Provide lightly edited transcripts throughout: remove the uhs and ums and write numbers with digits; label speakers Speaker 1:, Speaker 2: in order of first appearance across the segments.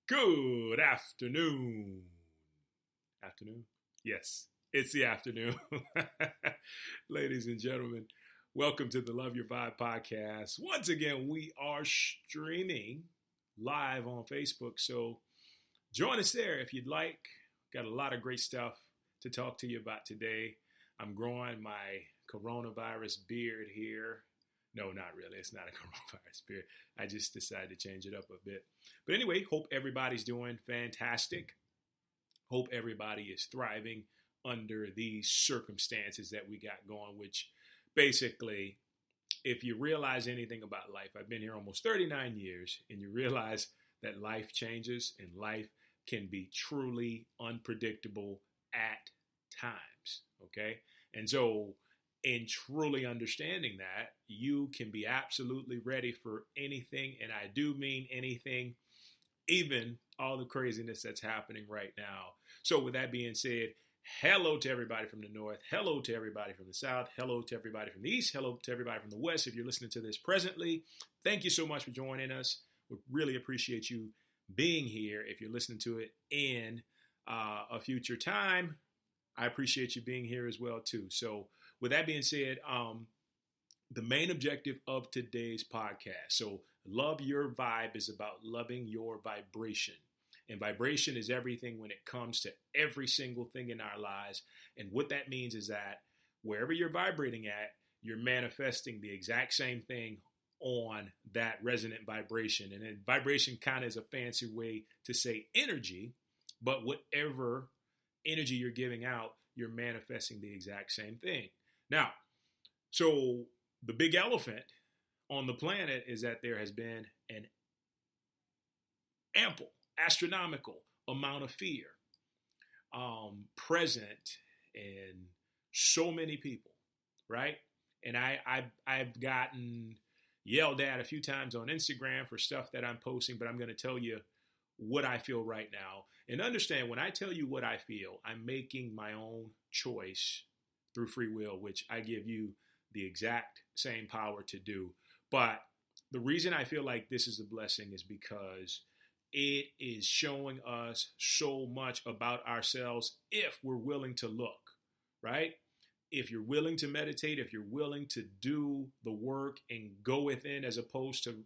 Speaker 1: Good afternoon. Afternoon? Yes, it's the afternoon. Ladies and gentlemen, welcome to the Love Your Vibe podcast. Once again, we are streaming live on Facebook, so join us there if you'd like. Got a lot of great stuff to talk to you about today. I'm growing my coronavirus beard here. No, not really. It's not a coronavirus beard. I just decided to change it up a bit. But anyway, hope everybody's doing fantastic. Hope everybody is thriving under these circumstances that we got going, which basically, if you realize anything about life, I've been here almost 39 years, and you realize that life changes and life can be truly unpredictable at times, okay? And so in truly understanding that, you can be absolutely ready for anything, and I do mean anything, even all the craziness that's happening right now. So with that being said, hello to everybody from the north, hello to everybody from the south, hello to everybody from the east, hello to everybody from the west. If you're listening to this presently, thank you so much for joining us. We really appreciate you being here. If you're listening to it in a future time, I appreciate you being here as well too. So with that being said, the main objective of today's podcast. So Love Your Vibe is about loving your vibration. And vibration is everything when it comes to every single thing in our lives. And what that means is that wherever you're vibrating at, you're manifesting the exact same thing on that resonant vibration. And then vibration kind of is a fancy way to say energy, but whatever energy you're giving out, you're manifesting the exact same thing. Now, so the big elephant on the planet is that there has been an ample, astronomical amount of fear present in so many people, right? And I've gotten yelled at a few times on Instagram for stuff that I'm posting, but I'm going to tell you what I feel right now. And understand, when I tell you what I feel, I'm making my own choice through free will, which I give you the exact same power to do. But the reason I feel like this is a blessing is because it is showing us so much about ourselves if we're willing to look, right? If you're willing to meditate, if you're willing to do the work and go within as opposed to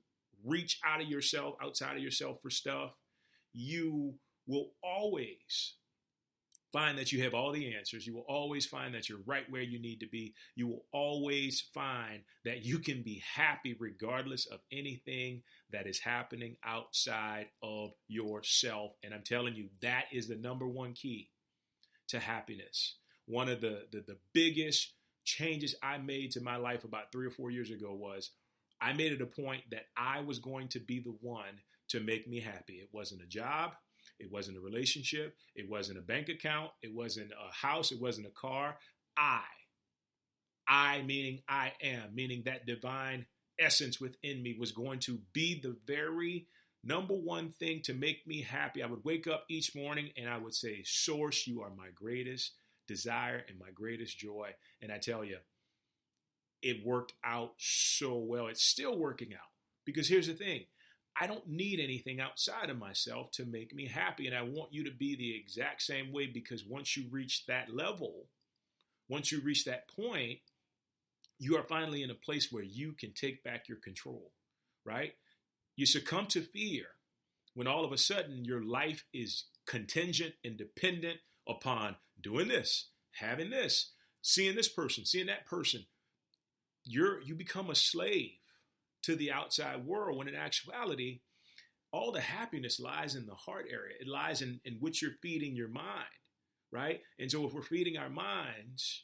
Speaker 1: reach out of yourself, outside of yourself for stuff, you will always find that you have all the answers. You will always find that you're right where you need to be. You will always find that you can be happy regardless of anything that is happening outside of yourself. And I'm telling you, that is the number one key to happiness. One of the biggest changes I made to my life about 3 or 4 years ago was I made it a point that I was going to be the one to make me happy. It wasn't a job. It wasn't a relationship. It wasn't a bank account. It wasn't a house. It wasn't a car. I meaning I am, meaning that divine essence within me was going to be the very number one thing to make me happy. I would wake up each morning and I would say, Source, you are my greatest desire and my greatest joy. And I tell you, it worked out so well. It's still working out, because here's the thing. I don't need anything outside of myself to make me happy. And I want you to be the exact same way, because once you reach that level, once you reach that point, you are finally in a place where you can take back your control, right? You succumb to fear when all of a sudden your life is contingent and dependent upon doing this, having this, seeing this person, seeing that person. You become a slave to the outside world, when in actuality, all the happiness lies in the heart area. It lies in what you're feeding your mind, right? And so if we're feeding our minds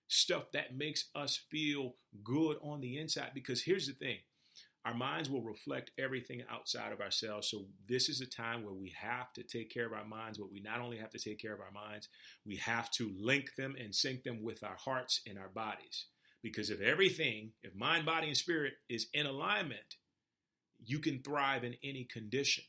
Speaker 1: stuff that makes us feel good on the inside, because here's the thing, our minds will reflect everything outside of ourselves. So this is a time where we have to take care of our minds, but we not only have to take care of our minds, we have to link them and sync them with our hearts and our bodies. Because if mind, body, and spirit is in alignment, you can thrive in any condition,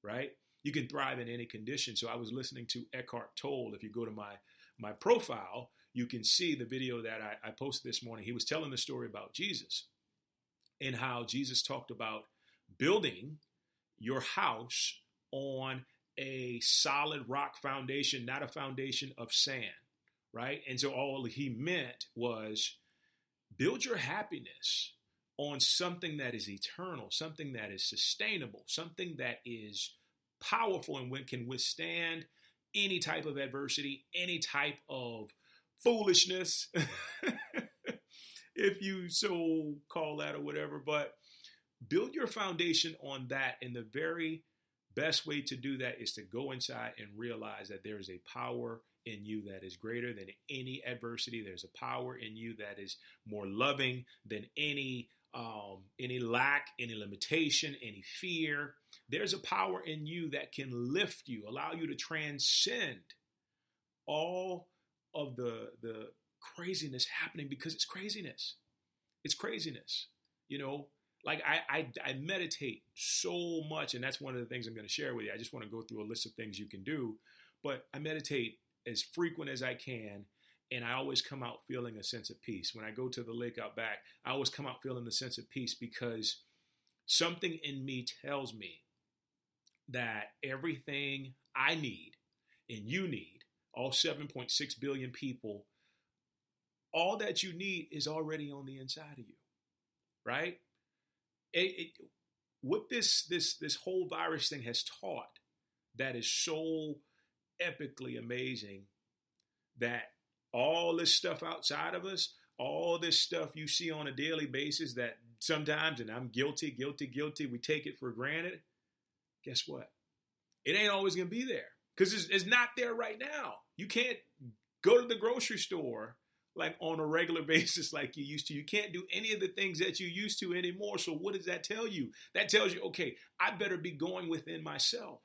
Speaker 1: right? You can thrive in any condition. So I was listening to Eckhart Tolle. If you go to my profile, you can see the video that I posted this morning. He was telling the story about Jesus and how Jesus talked about building your house on a solid rock foundation, not a foundation of sand, right? And so all he meant was build your happiness on something that is eternal, something that is sustainable, something that is powerful and can withstand any type of adversity, any type of foolishness, if you so call that or whatever. But build your foundation on that. And the very best way to do that is to go inside and realize that there is a power in you that is greater than any adversity. There's a power in you that is more loving than any lack, any limitation, any fear. There's a power in you that can lift you, allow you to transcend all of the craziness happening, because it's craziness. It's craziness. You know, like I meditate so much, and that's one of the things I'm going to share with you. I just want to go through a list of things you can do, but I meditate as frequent as I can, and I always come out feeling a sense of peace. When I go to the lake out back, I always come out feeling a sense of peace, because something in me tells me that everything I need and you need, all 7.6 billion people, all that you need is already on the inside of you, right? What this whole virus thing has taught that is so epically amazing, that all this stuff outside of us, all this stuff you see on a daily basis that sometimes, and I'm guilty, we take it for granted. Guess what? It ain't always going to be there, because it's not there right now. You can't go to the grocery store like on a regular basis like you used to. You can't do any of the things that you used to anymore. So what does that tell you? That tells you, okay, I better be going within myself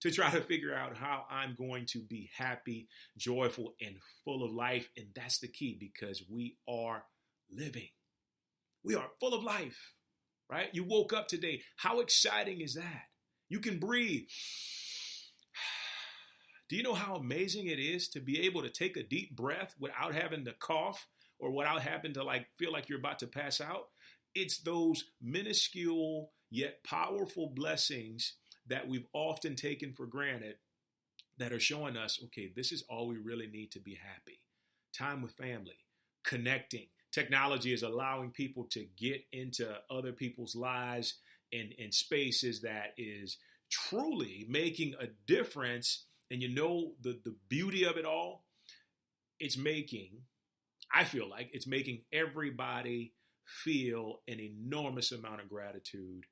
Speaker 1: to try to figure out how I'm going to be happy, joyful, and full of life. And that's the key, because we are living. We are full of life, right? You woke up today. How exciting is that? You can breathe. Do you know how amazing it is to be able to take a deep breath without having to cough or without having to feel like you're about to pass out? It's those minuscule yet powerful blessings that we've often taken for granted that are showing us, okay, this is all we really need to be happy. Time with family, connecting. Technology is allowing people to get into other people's lives and spaces that is truly making a difference. And you know, the beauty of it all, I feel like it's making everybody feel an enormous amount of gratitude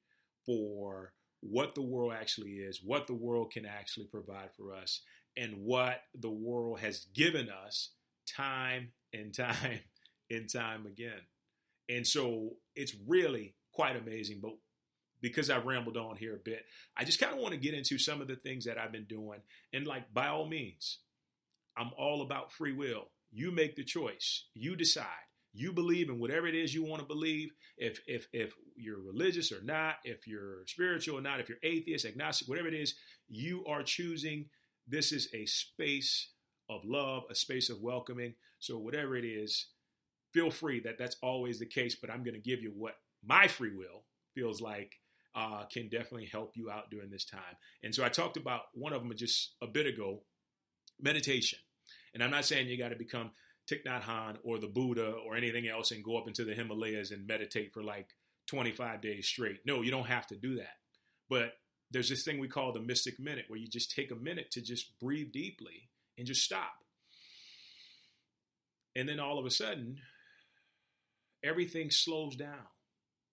Speaker 1: for what the world actually is, what the world can actually provide for us, and what the world has given us time and time and time again. And so it's really quite amazing. But because I've rambled on here a bit, I just kind of want to get into some of the things that I've been doing. And by all means, I'm all about free will. You make the choice. You decide. You believe in whatever it is you want to believe. If you're religious or not, if you're spiritual or not, if you're atheist, agnostic, whatever it is, you are choosing. This is a space of love, a space of welcoming. So whatever it is, feel free. That's always the case. But I'm going to give you what my free will feels like can definitely help you out during this time. And so I talked about one of them just a bit ago, meditation. And I'm not saying you got to become Thich Nhat Hanh or the Buddha or anything else and go up into the Himalayas and meditate for 25 days straight. No, you don't have to do that. But there's this thing we call the mystic minute, where you just take a minute to just breathe deeply and just stop. And then all of a sudden, everything slows down.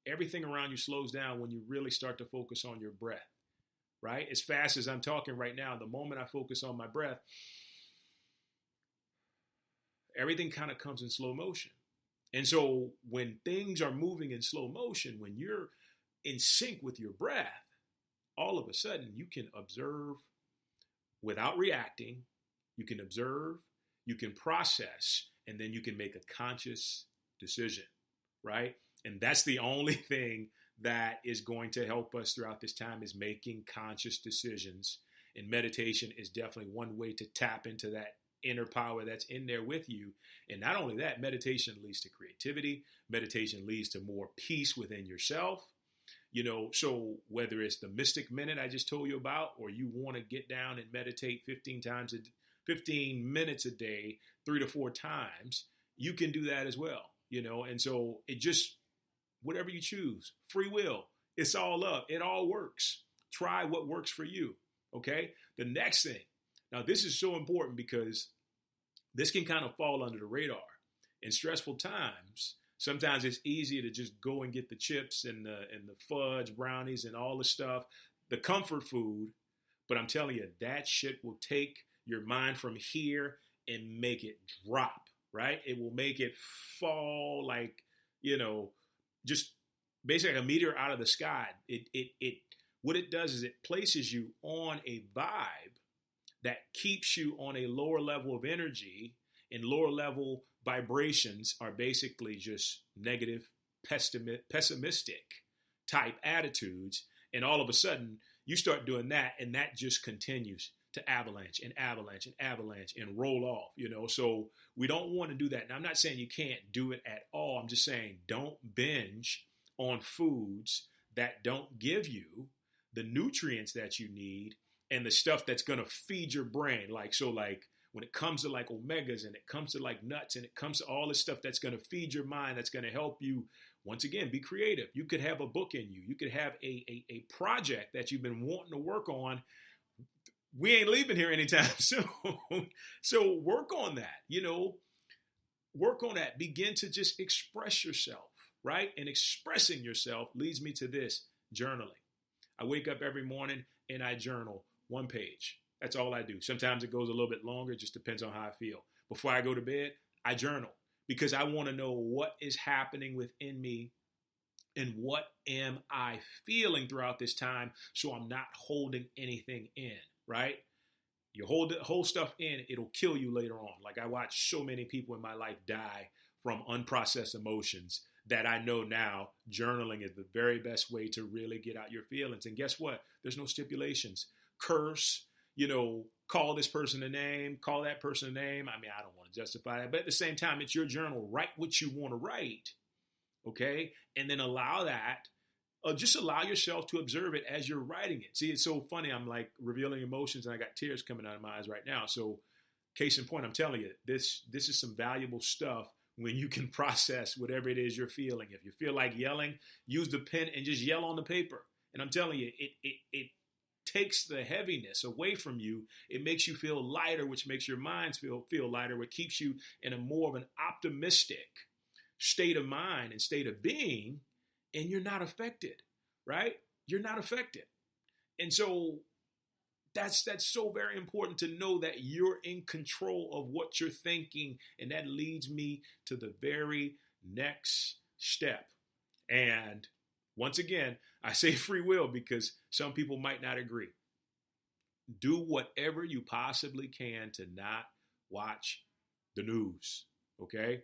Speaker 1: Everything around you slows down when you really start to focus on your breath, right? As fast as I'm talking right now, the moment I focus on my breath, everything kind of comes in slow motion. And so when things are moving in slow motion, when you're in sync with your breath, all of a sudden you can observe without reacting. You can observe, you can process, and then you can make a conscious decision, right? And that's the only thing that is going to help us throughout this time, is making conscious decisions. And meditation is definitely one way to tap into that inner power that's in there with you. And not only that, meditation leads to creativity. Meditation leads to more peace within yourself. So whether it's the Mystic Minute I just told you about, or you want to get down and meditate 15 minutes a day, 3 to 4 times, you can do that as well. And so it just, whatever you choose, free will, it's all up. It all works. Try what works for you. Okay. The next thing, now this is so important because this can kind of fall under the radar. In stressful times, sometimes it's easier to just go and get the chips and the fudge brownies and all the stuff, the comfort food. But I'm telling you, that shit will take your mind from here and make it drop, right? It will make it fall like, just basically a meteor out of the sky. What it does is it places you on a vibe that keeps you on a lower level of energy, and lower level vibrations are basically just negative, pessimistic type attitudes. And all of a sudden you start doing that, and that just continues to avalanche and avalanche and avalanche and roll off, So we don't want to do that. Now, I'm not saying you can't do it at all. I'm just saying don't binge on foods that don't give you the nutrients that you need and the stuff that's going to feed your brain. Like when it comes to like omegas, and it comes to like nuts, and it comes to all this stuff that's going to feed your mind, that's going to help you, once again, be creative. You could have a book in you. You could have a project that you've been wanting to work on. We ain't leaving here anytime soon. So work on that, work on that. Begin to just express yourself, right? And expressing yourself leads me to this, journaling. I wake up every morning and I journal 1 page. That's all I do. Sometimes it goes a little bit longer. It just depends on how I feel. Before I go to bed, I journal because I want to know what is happening within me and what am I feeling throughout this time, so I'm not holding anything in, right? You hold stuff in, it'll kill you later on. Like I watched so many people in my life die from unprocessed emotions that I know now journaling is the very best way to really get out your feelings. And guess what? There's no stipulations. Curse, call this person a name, call that person a name. I mean, I don't want to justify that, but at the same time, it's your journal. Write what you want to write, okay? And then allow that, just allow yourself to observe it as you're writing it. See, it's so funny. I'm like revealing emotions and I got tears coming out of my eyes right now. So case in point, I'm telling you, this is some valuable stuff when you can process whatever it is you're feeling. If you feel like yelling, use the pen and just yell on the paper. And I'm telling you, it takes the heaviness away from you. It makes you feel lighter, which makes your mind feel lighter, which keeps you in a more of an optimistic state of mind and state of being, and you're not affected, right? You're not affected. And so that's so very important to know that you're in control of what you're thinking. And that leads me to the very next step. And once again, I say free will because some people might not agree. Do whatever you possibly can to not watch the news, okay?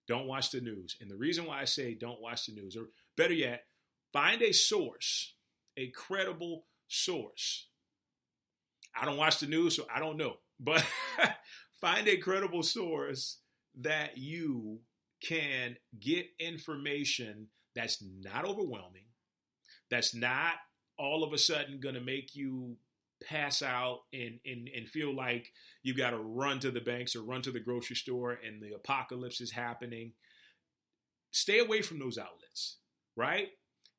Speaker 1: Don't watch the news. And the reason why I say don't watch the news, or better yet, find a source, a credible source. I don't watch the news, so I don't know. But find a credible source that you can get information that's not overwhelming, that's not all of a sudden going to make you pass out and feel like you got to run to the banks or run to the grocery store and the apocalypse is happening. Stay away from those outlets, right?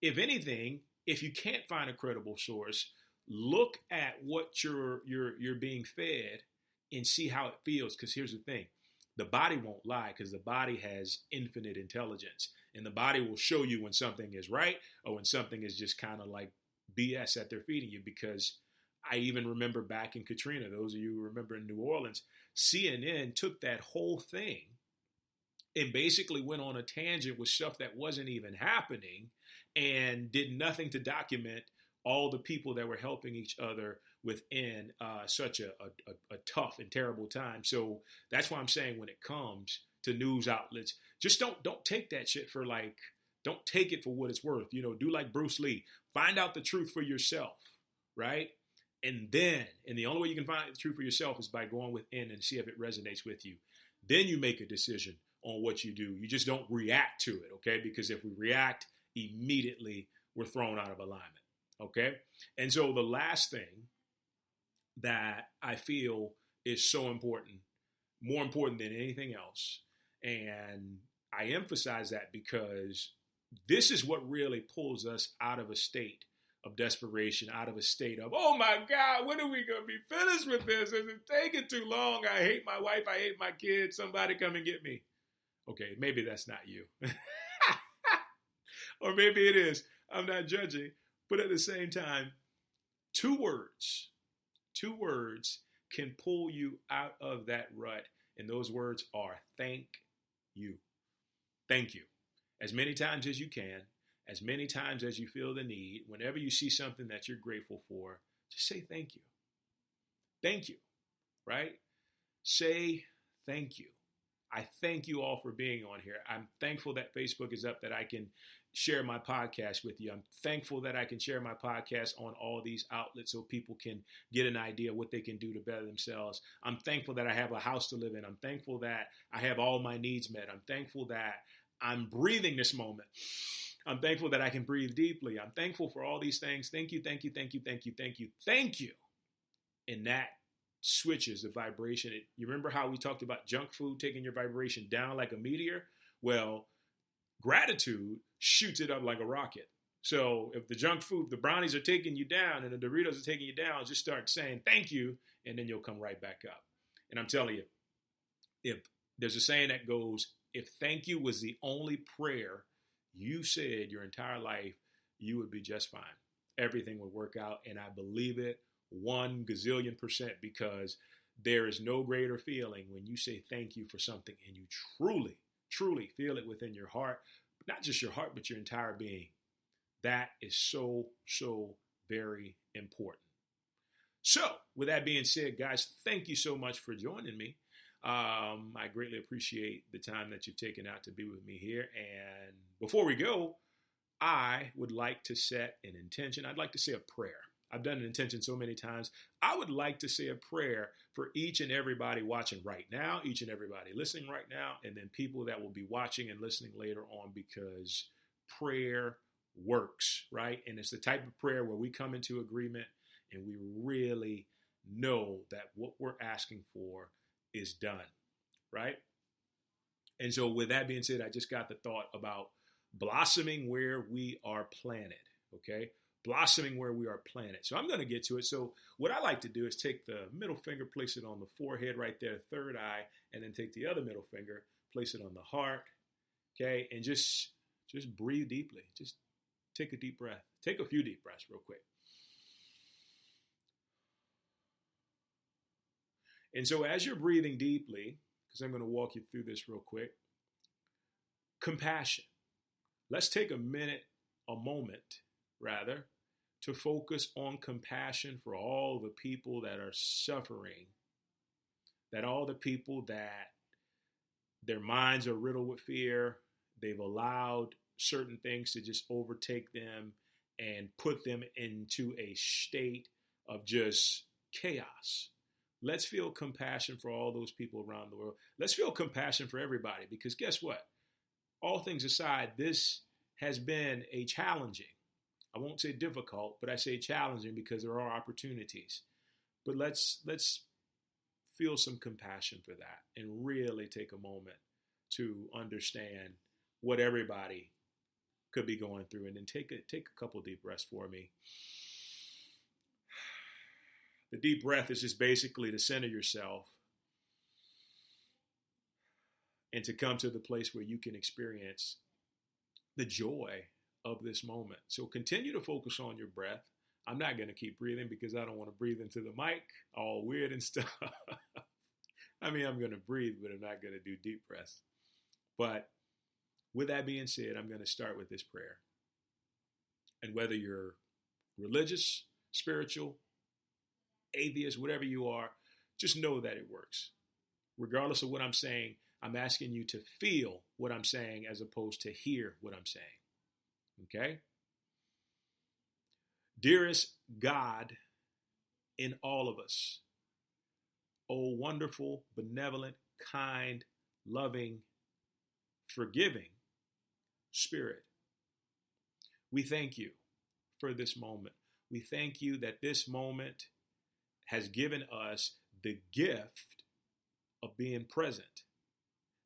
Speaker 1: If anything, if you can't find a credible source, look at what you're being fed and see how it feels. Because here's the thing. The body won't lie because the body has infinite intelligence. And the body will show you when something is right or when something is just kind of like BS that they're feeding you. Because I even remember back in Katrina, those of you who remember in New Orleans, CNN took that whole thing and basically went on a tangent with stuff that wasn't even happening and did nothing to document all the people that were helping each other within such a tough and terrible time. So that's why I'm saying when it comes to news outlets, just don't take that shit for like, don't take it for what it's worth. Do like Bruce Lee. Find out the truth for yourself, right? And the only way you can find out the truth for yourself is by going within and see if it resonates with you. Then you make a decision on what you do. You just don't react to it, okay? Because if we react immediately, we're thrown out of alignment. Okay. And so the last thing that I feel is so important, more important than anything else, and I emphasize that because this is what really pulls us out of a state of desperation, out of a state of, oh my God, when are we going to be finished with this? Is it taking too long? I hate my wife. I hate my kids. Somebody come and get me. Okay, maybe that's not you. Or maybe it is. I'm not judging. But at the same time, two words can pull you out of that rut. And those words are thank you. Thank you. As many times as you can, as many times as you feel the need, whenever you see something that you're grateful for, just say thank you. Thank you, right? Say thank you. I thank you all for being on here. I'm thankful that Facebook is up, that I can share my podcast with you. I'm thankful that I can share my podcast on all these outlets so people can get an idea of what they can do to better themselves. I'm thankful that I have a house to live in. I'm thankful that I have all my needs met. I'm thankful that I'm breathing this moment. I'm thankful that I can breathe deeply. I'm thankful for all these things. Thank you, thank you, thank you, thank you, thank you, thank you. And that switches the vibration. You remember how we talked about junk food taking your vibration down like a meteor? Well, gratitude shoots it up like a rocket. So if the junk food, the brownies are taking you down and the Doritos are taking you down, just start saying thank you, and then you'll come right back up. And I'm telling you, if there's a saying that goes, if thank you was the only prayer you said your entire life, you would be just fine. Everything would work out. And I believe it 1 gazillion% because there is no greater feeling when you say thank you for something and you truly, truly feel it within your heart, not just your heart, but your entire being. That is so, so very important. So with that being said, guys, thank you so much for joining me. I greatly appreciate the time that you've taken out to be with me here. And before we go, I would like to set an intention. I'd like to say a prayer. I've done an intention so many times. I would like to say a prayer for each and everybody watching right now, each and everybody listening right now, and then people that will be watching and listening later on, because prayer works, right? And it's the type of prayer where we come into agreement and we really know that what we're asking for is done, right? And so with that being said, I just got the thought about blossoming where we are planted, okay? Blossoming where we are planted. So I'm going to get to it. So what I like to do is take the middle finger, place it on the forehead right there, third eye, and then take the other middle finger, place it on the heart, okay? And just breathe deeply. Just take a deep breath. Take a few deep breaths real quick. And so as you're breathing deeply, because I'm going to walk you through this real quick, compassion. Let's take a moment, to focus on compassion for all the people that are suffering, that all the people that their minds are riddled with fear, they've allowed certain things to just overtake them and put them into a state of just chaos. Let's feel compassion for all those people around the world. Let's feel compassion for everybody, because guess what? All things aside, this has been a challenging, I won't say difficult, but I say challenging because there are opportunities. But let's feel some compassion for that and really take a moment to understand what everybody could be going through. And then take a couple deep breaths for me. The deep breath is just basically to center yourself and to come to the place where you can experience the joy of this moment. So continue to focus on your breath. I'm not going to keep breathing because I don't want to breathe into the mic, all weird and stuff. I mean, I'm going to breathe, but I'm not going to do deep breaths. But with that being said, I'm going to start with this prayer. And whether you're religious, spiritual, atheist, whatever you are, just know that it works. Regardless of what I'm saying, I'm asking you to feel what I'm saying as opposed to hear what I'm saying. Okay? Dearest God in all of us, oh wonderful, benevolent, kind, loving, forgiving Spirit, we thank you for this moment. We thank you that this moment has given us the gift of being present.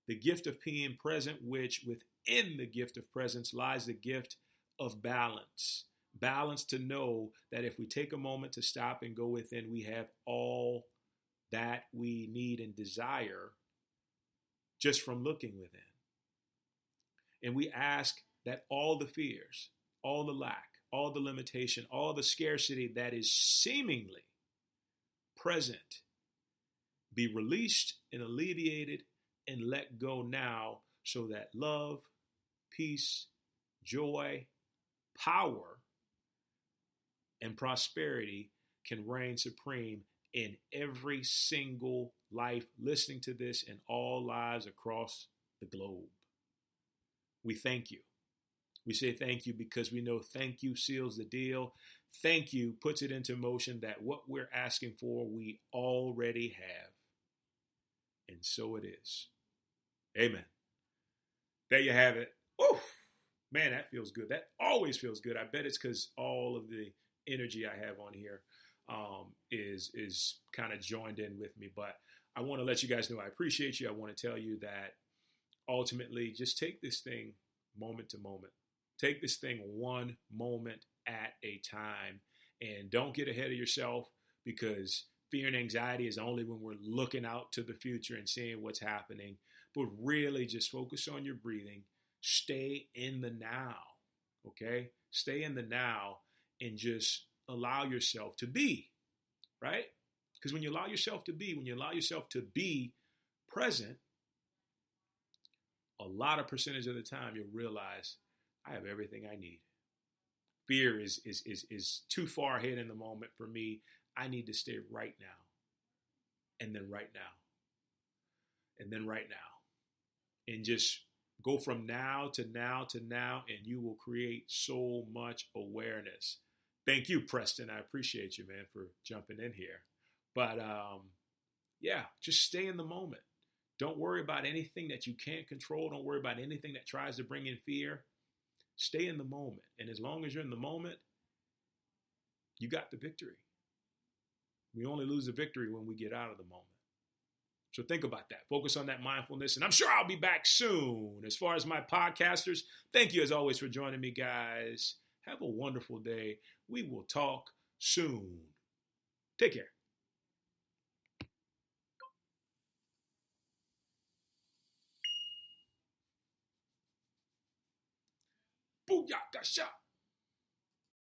Speaker 1: The gift of being present, which within the gift of presence lies the gift of balance. Balance to know that if we take a moment to stop and go within, we have all that we need and desire just from looking within. And we ask that all the fears, all the lack, all the limitation, all the scarcity that is seemingly present be released and alleviated and let go now, so that love, peace, joy, power, and prosperity can reign supreme in every single life listening to this and all lives across the globe. We thank you. We say thank you because we know thank you seals the deal. Thank you puts it into motion that what we're asking for, we already have. And so it is. Amen. There you have it. Woo! Man, that feels good. That always feels good. I bet it's because all of the energy I have on here is kind of joined in with me. But I want to let you guys know I appreciate you. I want to tell you that ultimately just take this thing moment to moment. Take this thing one moment at a time. And don't get ahead of yourself, because fear and anxiety is only when we're looking out to the future and seeing what's happening. But really just focus on your breathing. Stay in the now, okay? Stay in the now and just allow yourself to be, right? Because when you allow yourself to be present, a lot of percentage of the time you'll realize I have everything I need. Fear is too far ahead in the moment for me. I need to stay right now, and then right now, and then right now. And just go from now to now to now, and you will create so much awareness. Thank you, Preston. I appreciate you, man, for jumping in here. But yeah, just stay in the moment. Don't worry about anything that you can't control. Don't worry about anything that tries to bring in fear. Stay in the moment. And as long as you're in the moment, you got the victory. We only lose the victory when we get out of the moment. So think about that. Focus on that mindfulness. And I'm sure I'll be back soon. As far as my podcasters, thank you as always for joining me, guys. Have a wonderful day. We will talk soon. Take care. Booyakasha.